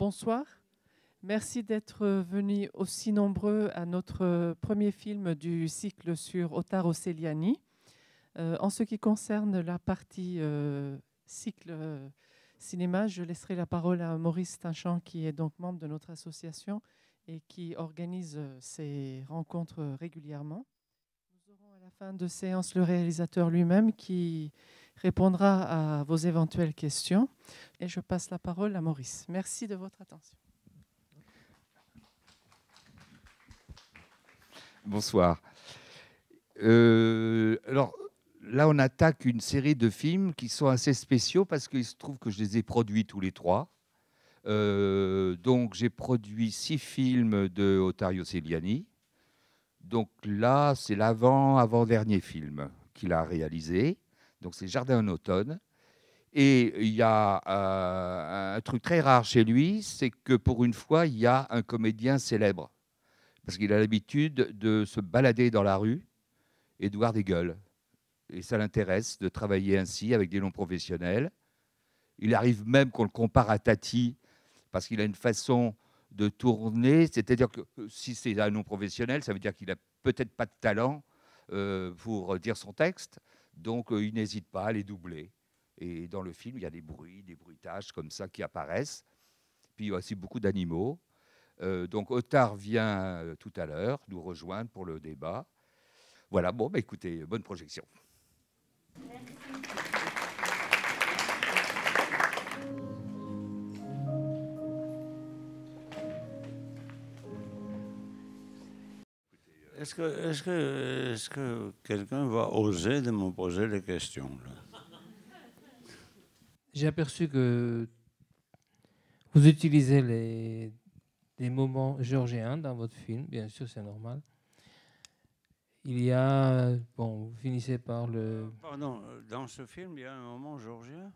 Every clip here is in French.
Bonsoir. Merci d'être venus aussi nombreux à notre premier film du cycle sur Otar Osseliani. En ce qui concerne la partie cycle cinéma, je laisserai la parole à Maurice Tinchamp, qui est donc membre de notre association et qui organise ces rencontres régulièrement. Nous aurons à la fin de séance le réalisateur lui-même qui répondra à vos éventuelles questions. Et je passe la parole à Maurice. Merci de votre attention. Bonsoir. Alors là, on attaque une série de films qui sont assez spéciaux parce qu'il se trouve que je les ai produits tous les trois. Donc j'ai produit 6 films de Ottavio Celiani. Donc là, c'est l'avant-dernier film qu'il a réalisé. Donc c'est Jardin en automne. Et il y a un truc très rare chez lui, c'est que pour une fois, il y a un comédien célèbre. Parce qu'il a l'habitude de se balader dans la rue et de voir des gueules. Et ça l'intéresse de travailler ainsi avec des noms professionnels. Il arrive même qu'on le compare à Tati, parce qu'il a une façon de tourner. C'est-à-dire que si c'est un nom professionnel, ça veut dire qu'il n'a peut-être pas de talent pour dire son texte. Donc il n'hésite pas à les doubler. Et dans le film, il y a des bruits, des bruitages comme ça qui apparaissent. Puis il y a aussi beaucoup d'animaux. Donc Ottar vient tout à l'heure nous rejoindre pour le débat. Voilà, bon, bah, écoutez, bonne projection. Est-ce que quelqu'un va oser de me poser des questions là? J'ai aperçu que vous utilisez des moments géorgiens dans votre film, bien sûr, c'est normal. Il y a, bon, vous finissez par le... Pardon, dans ce film, il y a un moment géorgien?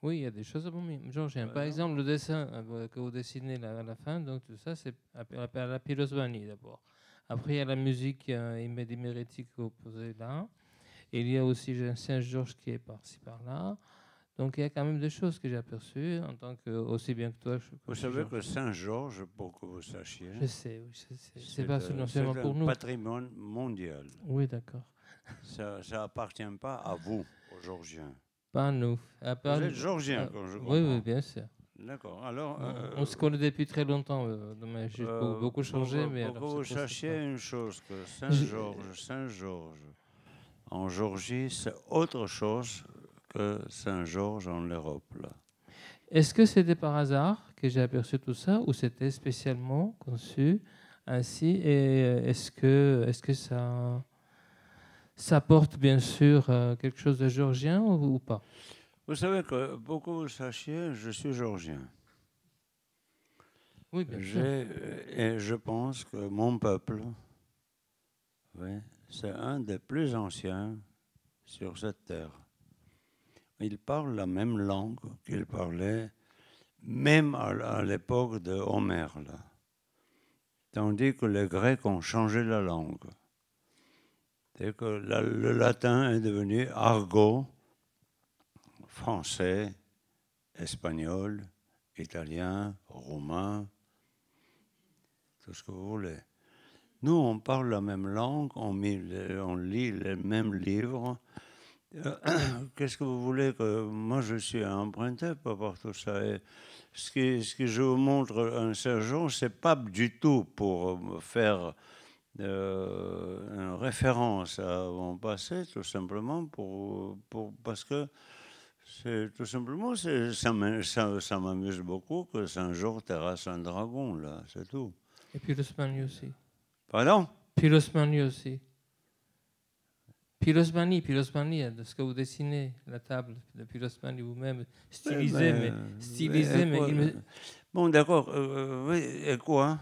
Oui, il y a des choses géorgiennes. Par exemple, le dessin que vous dessinez à la fin, donc tout ça, c'est à la Pirosmanie d'abord. Après, il y a la musique imédiatique opposée là. Et il y a aussi Saint-Georges qui est par-ci par-là. Donc il y a quand même des choses que j'ai aperçues en tant que aussi bien que toi. Vous savez que Saint-Georges, pour que vous sachiez, je sais, oui, c'est pas seulement pour nous. C'est un patrimoine mondial. Oui, d'accord. Ça appartient pas à vous, aux Georgiens. Pas à nous. Vous êtes Georgien, quand je comprends. Oui, oui, bien sûr. D'accord. Alors, on se connaît depuis très longtemps. J'ai beaucoup changé, mais pour que vous sachiez une chose, que Saint-Georges, en Géorgie, c'est autre chose que Saint-Georges en Europe. Là. Est-ce que c'était par hasard que j'ai aperçu tout ça ou c'était spécialement conçu ainsi? Et est-ce que ça porte bien sûr quelque chose de géorgien ou pas? Vous savez que, pour que vous sachiez, je suis géorgien. Oui, bien sûr. Et je pense que mon peuple, oui, c'est un des plus anciens sur cette terre. Il parle la même langue qu'il parlait même à l'époque de Homère, là. Tandis que les Grecs ont changé la langue. C'est que le latin est devenu argot, français, espagnol, italien, roumain, tout ce que vous voulez. Nous, on parle la même langue, on lit les mêmes livres. Qu'est-ce que vous voulez que... Moi, je suis emprunté par tout ça. Et ce que je vous montre un Saint-Georges, ce n'est pas du tout pour faire une référence à mon passé, tout simplement parce que tout simplement, ça m'amuse beaucoup que Saint-Georges terrasse un dragon, là, c'est tout. Et Pirosmanie aussi. Pardon? Pirosmanie aussi. Pirosmanie, de ce que vous dessinez, la table de Pirosmanie vous-même, stylisée, Bon, d'accord, oui, et quoi?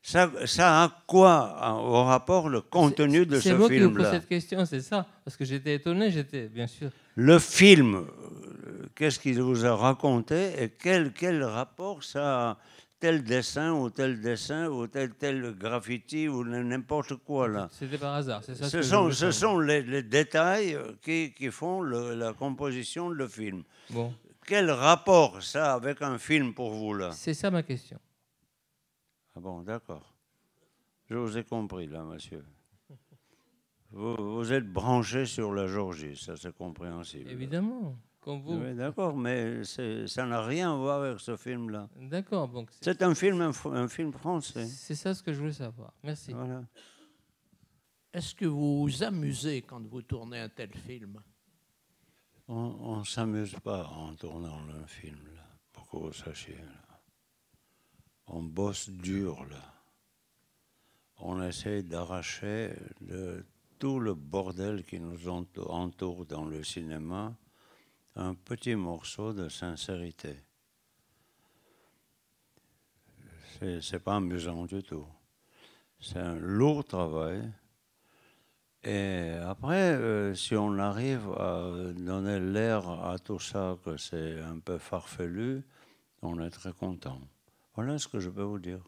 Ça a quoi au rapport le contenu de ce film-là? C'est moi qui vous pose cette question, c'est ça? Parce que j'étais étonné, bien sûr. Le film, qu'est-ce qu'il vous a raconté et quel rapport ça a? Tel dessin ou tel graffiti ou n'importe quoi là. C'était par hasard, c'est ça. Ce sont les détails qui font la composition de le film. Bon. quel rapport ça avec un film pour vous, là? C'est ça ma question. Ah bon, d'accord. Je vous ai compris, là, monsieur. Vous êtes branché sur la Géorgie, ça c'est compréhensible. Évidemment, comme vous. Oui, d'accord, mais ça n'a rien à voir avec ce film-là. D'accord, donc C'est un film français. c'est ça ce que je voulais savoir. Merci. Voilà. Est-ce que vous vous amusez quand vous tournez un tel film? On ne s'amuse pas en tournant un film, là, pour que vous sachiez. Là. On bosse dur, là. On essaie d'arracher tout le bordel qui nous entoure dans le cinéma, un petit morceau de sincérité. C'est pas amusant du tout. C'est un lourd travail. Et après, si on arrive à donner l'air à tout ça, que c'est un peu farfelu, on est très content. Voilà ce que je peux vous dire.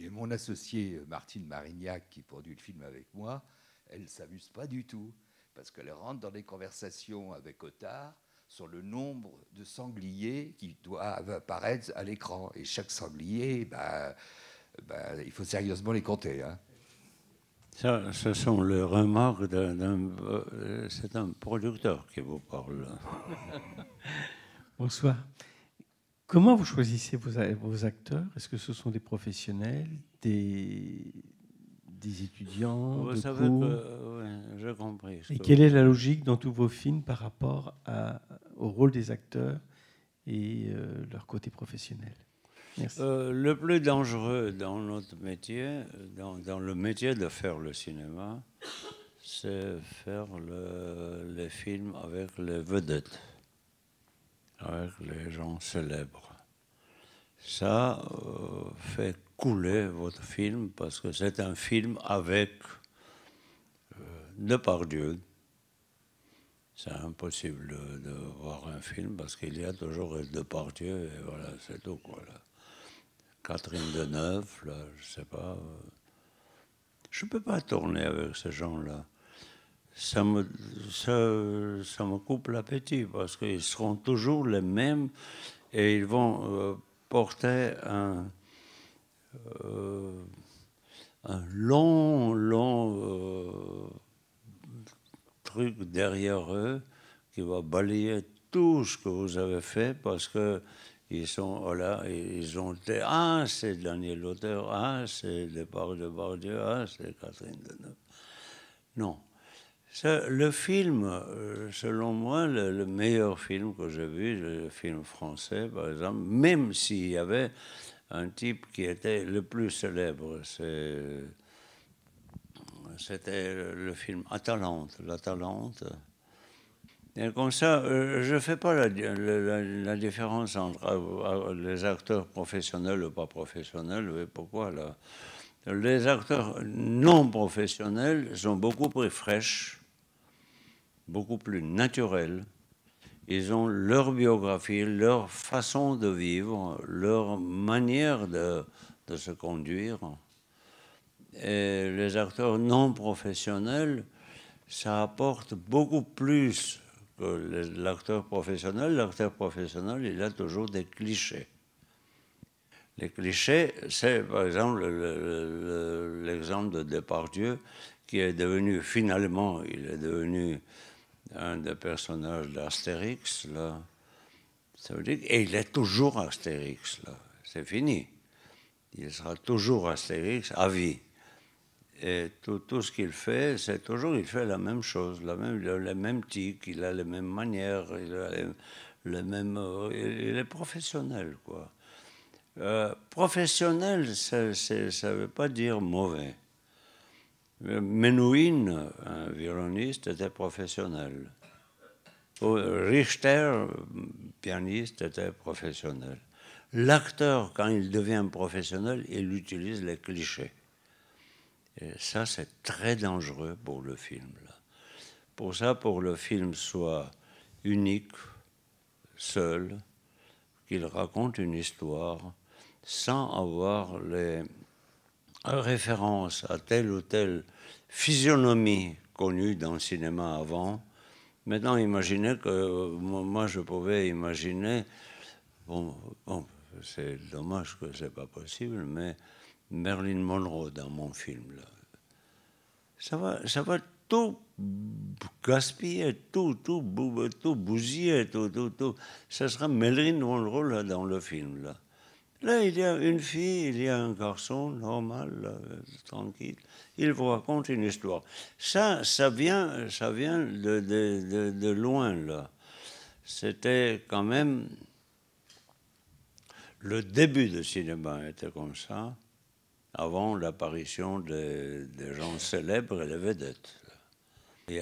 Et mon associée Martine Marignac, qui produit le film avec moi, elle ne s'amuse pas du tout, parce qu'elle rentre dans des conversations avec Otard sur le nombre de sangliers qui doivent apparaître à l'écran. Et chaque sanglier, il faut sérieusement les compter. Hein. Ça, ce sont les remarques c'est un producteur qui vous parle. Bonsoir. Comment vous choisissez vos acteurs? Est-ce que ce sont des professionnels, des étudiants Vous de savez cours? que, oui, j'ai compris. Et quelle est la logique dans tous vos films par rapport au rôle des acteurs et leur côté professionnel? Merci. Le plus dangereux dans notre métier, dans le métier de faire le cinéma, c'est faire les films avec les vedettes, avec les gens célèbres. Ça fait couler votre film parce que c'est un film avec Depardieu. C'est impossible de voir un film parce qu'il y a toujours Depardieu et voilà, c'est tout quoi là. Catherine Deneuve, là, je sais pas. Je peux pas tourner avec ces gens-là. Ça me coupe l'appétit parce qu'ils seront toujours les mêmes et ils vont porter un long truc derrière eux qui va balayer tout ce que vous avez fait parce que ils sont voilà, ils ont été c'est Daniel Auteur, c'est Depardieu, c'est Catherine Deneuve. Non. Le film, selon moi, le meilleur film que j'ai vu, le film français, par exemple, même s'il y avait un type qui était le plus célèbre, c'était le film Atalante, l'Atalante. Et comme ça, je ne fais pas la différence entre les acteurs professionnels ou pas professionnels. Oui, pourquoi là? Les acteurs non professionnels sont beaucoup plus fraîches, beaucoup plus naturels. Ils ont leur biographie, leur façon de vivre, leur manière de se conduire. Et les acteurs non professionnels, ça apporte beaucoup plus que l'acteur professionnel. L'acteur professionnel, il a toujours des clichés. Les clichés, c'est par exemple l'exemple de Depardieu, qui est devenu, finalement, il est devenu un des personnages d'Astérix, là. Ça veut dire, et il est toujours Astérix, là. C'est fini. Il sera toujours Astérix à vie. Et tout ce qu'il fait, c'est toujours, il fait la même chose, les mêmes tics, il a les mêmes manières, il a les mêmes, il est professionnel, quoi. Professionnel, ça ne veut pas dire mauvais. Menuhin, un violoniste, était professionnel. Richter, pianiste, était professionnel. L'acteur, quand il devient professionnel, il utilise les clichés. Et ça, c'est très dangereux pour le film. Là. Pour ça, pour le film soit unique, seul, qu'il raconte une histoire, sans avoir les références à telle ou telle physionomie connue dans le cinéma avant, Maintenant, imaginez que moi, je pouvais imaginer, bon, c'est dommage que ce n'est pas possible, mais Marilyn Monroe dans mon film, là, ça va tout gaspiller, tout bousiller, tout. Ça sera Marilyn Monroe là, dans le film, là. Là, il y a une fille, il y a un garçon normal, tranquille. Il vous raconte une histoire. Ça vient de loin, là. C'était quand même... Le début du cinéma était comme ça, avant l'apparition des gens célèbres et des vedettes. Il y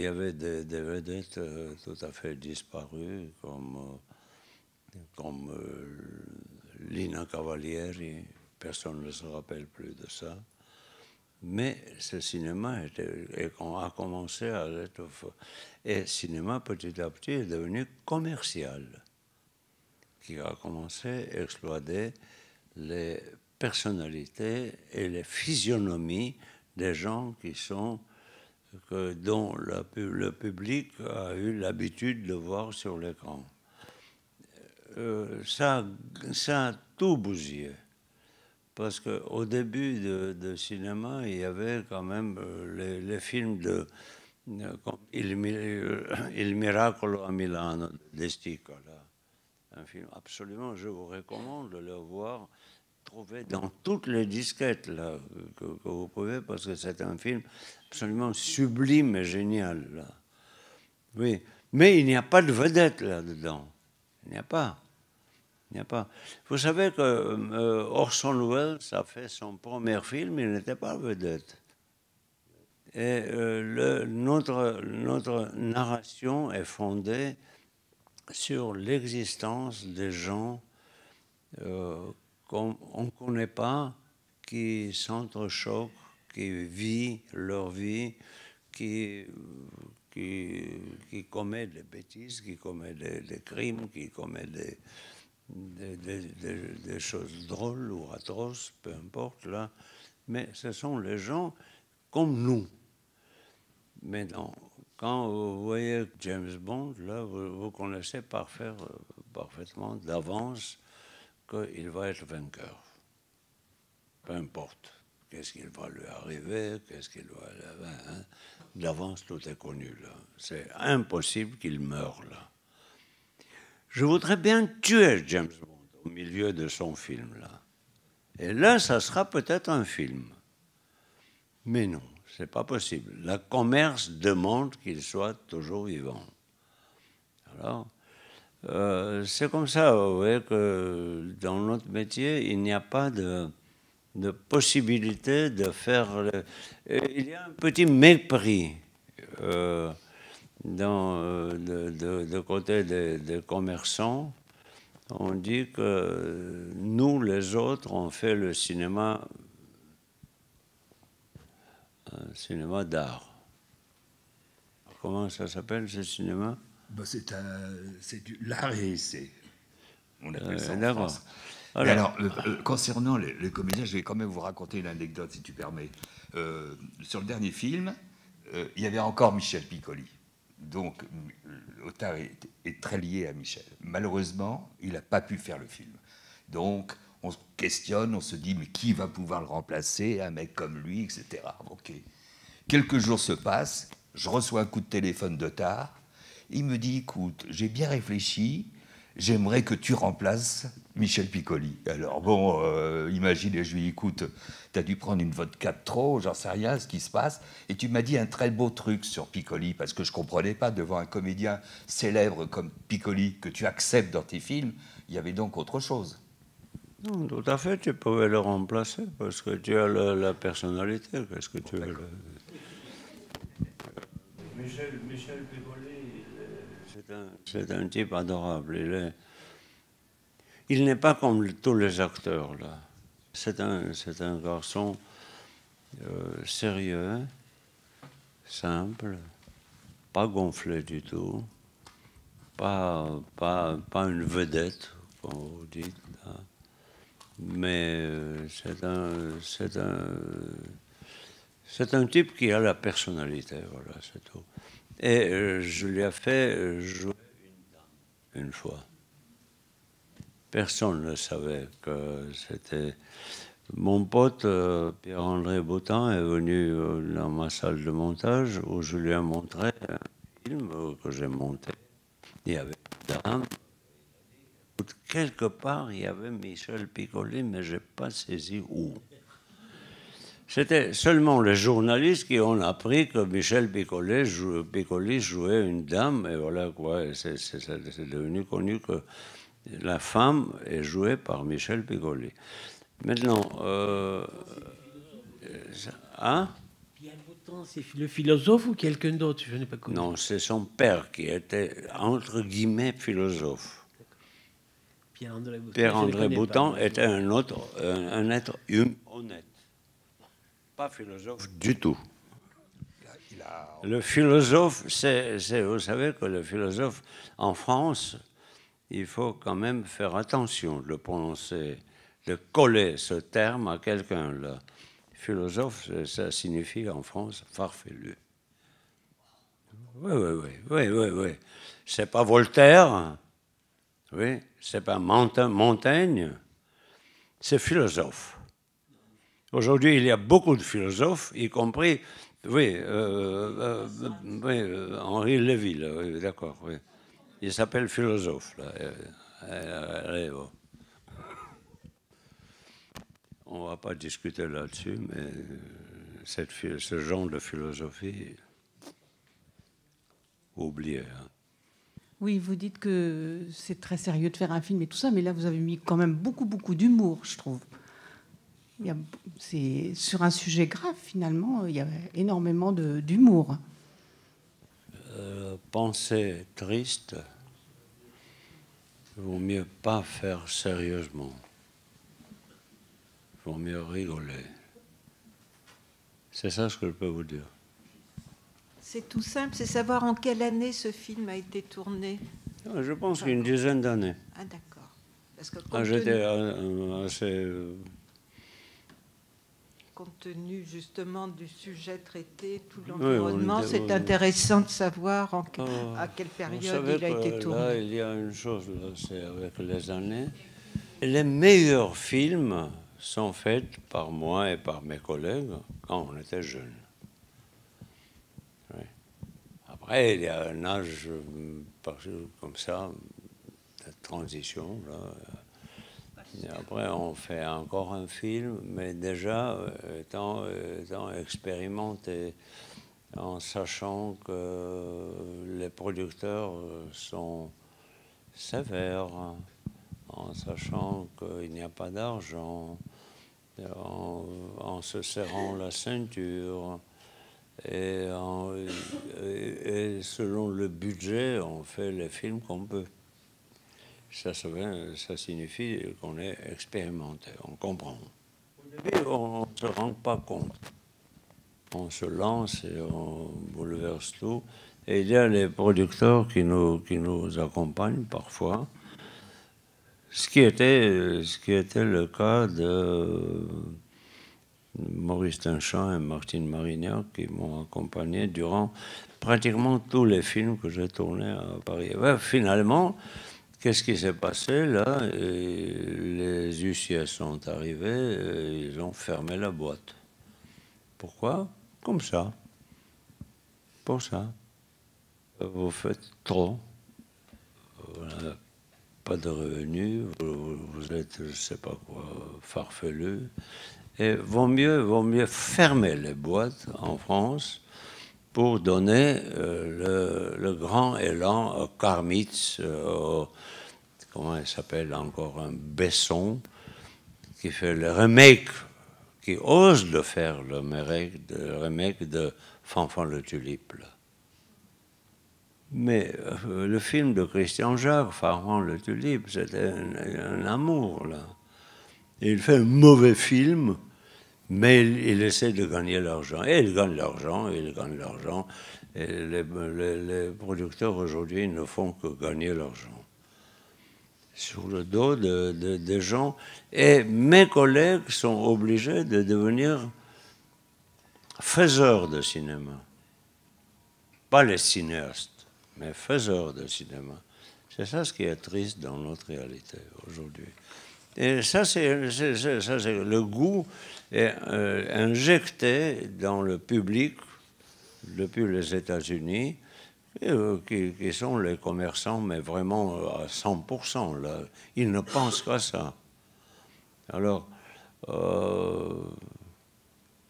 avait des vedettes tout à fait disparues, comme Lina Cavalieri, personne ne se rappelle plus de ça. Mais ce cinéma a commencé à être... Et le cinéma, petit à petit, est devenu commercial, qui a commencé à exploiter les personnalités et les physionomies des gens dont le public a eu l'habitude de voir sur l'écran. Ça a tout bousillé. Parce qu'au début de cinéma, il y avait quand même les films comme Il Miracolo a Milano, de Stica. Un film absolument, je vous recommande de le voir, trouver dans toutes les disquettes là, que vous pouvez, parce que c'est un film absolument sublime et génial. Là. Oui, mais il n'y a pas de vedette là-dedans. Il n'y a pas. Vous savez que Orson Welles a fait son premier film, il n'était pas vedette. Et notre narration est fondée sur l'existence des gens qu'on ne connaît pas, qui s'entrechoquent, qui vivent leur vie, qui commettent des bêtises, qui commettent des crimes, qui commettent des choses drôles ou atroces, peu importe, là. Mais ce sont les gens comme nous. Maintenant, quand vous voyez James Bond, là, vous connaissez parfaitement d'avance qu'il va être vainqueur. Peu importe. Qu'est-ce qu'il va lui arriver, d'avance, tout est connu, là. C'est impossible qu'il meure, là. Je voudrais bien tuer James Bond au milieu de son film, là. Et là, ça sera peut-être un film. Mais non, c'est pas possible. Le commerce demande qu'il soit toujours vivant. Alors, c'est comme ça, vous voyez que dans notre métier, il n'y a pas de possibilité de faire... il y a un petit mépris de côté des commerçants. On dit que nous, les autres, on fait le cinéma d'art. Comment ça s'appelle, ce cinéma? C'est l'art et essai. On appelle ça en d'accord. France. Alors, concernant les comédiens, je vais quand même vous raconter une anecdote, si tu permets. Sur le dernier film, il y avait encore Michel Piccoli. Donc, Otard est très lié à Michel. Malheureusement, il n'a pas pu faire le film. Donc, on se questionne, on se dit, mais qui va pouvoir le remplacer? Un mec comme lui, etc. Ok. Quelques jours se passent, je reçois un coup de téléphone d'Otard. Il me dit, écoute, j'ai bien réfléchi, j'aimerais que tu remplaces Michel Piccoli. Alors bon, imaginez, je lui dis, écoute, tu as dû prendre une vodka de trop, j'en sais rien, ce qui se passe. Et tu m'as dit un très beau truc sur Piccoli, parce que je ne comprenais pas, devant un comédien célèbre comme Piccoli, que tu acceptes dans tes films, il y avait donc autre chose. Non, tout à fait, tu pouvais le remplacer, parce que tu as la personnalité. Qu'est-ce que tu veux Michel Piccoli, c'est un type adorable. Il n'est pas comme tous les acteurs, là. C'est un garçon sérieux, simple, pas gonflé du tout, pas une vedette, comme vous dites. Là. Mais c'est un type qui a la personnalité, voilà, c'est tout. Et je lui ai fait jouer une fois. Personne ne savait que c'était... Mon pote Pierre-André Boutin est venu dans ma salle de montage où je lui ai montré un film que j'ai monté. Il y avait une dame. Quelque part, il y avait Michel Piccoli, mais je n'ai pas saisi où. C'était seulement les journalistes qui ont appris que Michel Piccoli jouait une dame, et voilà quoi. C'est devenu connu que la femme est jouée par Michel Piccoli. Maintenant, hein? Pierre Boutin, c'est le philosophe ou quelqu'un d'autre? Je n'ai pas connu. Non, c'est son père qui était, entre guillemets, philosophe. Pierre-André Boutin était un être honnête. Pas philosophe du tout. Le philosophe, vous savez que le philosophe, en France, il faut quand même faire attention de le prononcer, de coller ce terme à quelqu'un. Le philosophe, ça signifie en France farfelu. Oui. C'est pas Voltaire, oui, c'est pas Montaigne, c'est philosophe. Aujourd'hui, il y a beaucoup de philosophes, y compris, Henri Lévy, oui, d'accord, oui. Il s'appelle philosophe, là. Allez, bon. On ne va pas discuter là-dessus, mais ce genre de philosophie, oubliez. Hein. Oui, vous dites que c'est très sérieux de faire un film et tout ça, mais là, vous avez mis quand même beaucoup d'humour, je trouve. C'est sur un sujet grave, finalement, il y a énormément d'humour. Pensée triste, il vaut mieux pas faire sérieusement. Il vaut mieux rigoler. C'est ça ce que je peux vous dire. C'est tout simple, c'est savoir en quelle année ce film a été tourné. Je pense qu'une dizaine d'années. Ah d'accord. Parce que j'étais assez... compte tenu justement du sujet traité, tout l'environnement, c'est intéressant de savoir à quelle période il a été tourné. Là, il y a une chose, c'est avec les années. Les meilleurs films sont faits par moi et par mes collègues quand on était jeunes. Oui. Après, il y a un âge comme ça, de transition, là. Et après, on fait encore un film, mais déjà étant expérimenté, en sachant que les producteurs sont sévères, en sachant qu'il n'y a pas d'argent, en se serrant la ceinture, et selon le budget, on fait les films qu'on peut. Ça signifie qu'on est expérimenté, on comprend. Au début, on ne se rend pas compte. On se lance et on bouleverse tout. Et il y a les producteurs qui nous accompagnent parfois. Ce qui était le cas de Maurice Tinchamp et Martine Marignac qui m'ont accompagné durant pratiquement tous les films que j'ai tournés à Paris. Ouais, finalement, qu'est-ce qui s'est passé là? Les huissiers sont arrivés, ils ont fermé la boîte. Pourquoi? Comme ça. Pour ça. Vous faites trop. Vous n'avez pas de revenus, vous êtes, je ne sais pas quoi, farfelu. Et vaut mieux fermer les boîtes en France pour donner le grand élan au Karmitz, comment il s'appelle encore, un Besson, qui fait le remake, qui ose de faire le remake de Fanfan le Tulipe. Là. Mais le film de Christian Jacques, Fanfan le Tulipe, c'était un amour, là. Et il fait un mauvais film, mais il essaie de gagner l'argent. Et il gagne l'argent, et il gagne l'argent. Et les producteurs aujourd'hui ne font que gagner l'argent. Sur le dos des gens. Et mes collègues sont obligés de devenir faiseurs de cinéma. pas les cinéastes, mais faiseurs de cinéma. C'est ça ce qui est triste dans notre réalité aujourd'hui. Et ça, c'est le goût est injecté dans le public depuis les États-Unis, qui sont les commerçants, mais vraiment à 100%. Là. Ils ne pensent qu'à ça. Alors,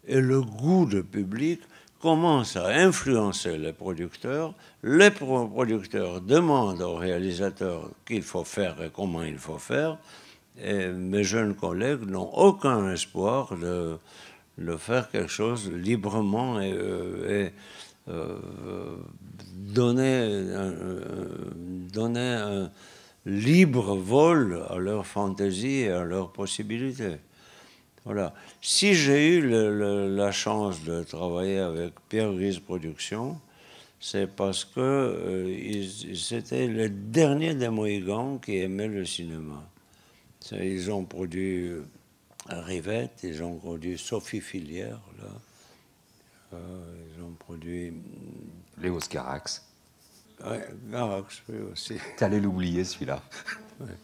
et le goût du public commence à influencer les producteurs. Les producteurs demandent aux réalisateurs qu'il faut faire et comment il faut faire. Et mes jeunes collègues n'ont aucun espoir de faire quelque chose librement et donner un libre vol à leur fantaisie et à leurs possibilités. Voilà. Si j'ai eu la chance de travailler avec Pierre Grise Productions, c'est parce que c'était les derniers des Mohicans qui aimaient le cinéma. Ils ont produit Rivette, ils ont produit Sophie Filière, là. Ils ont produit Léos Carax. Ouais, Carax, oui aussi. T'allais l'oublier celui-là. Ouais.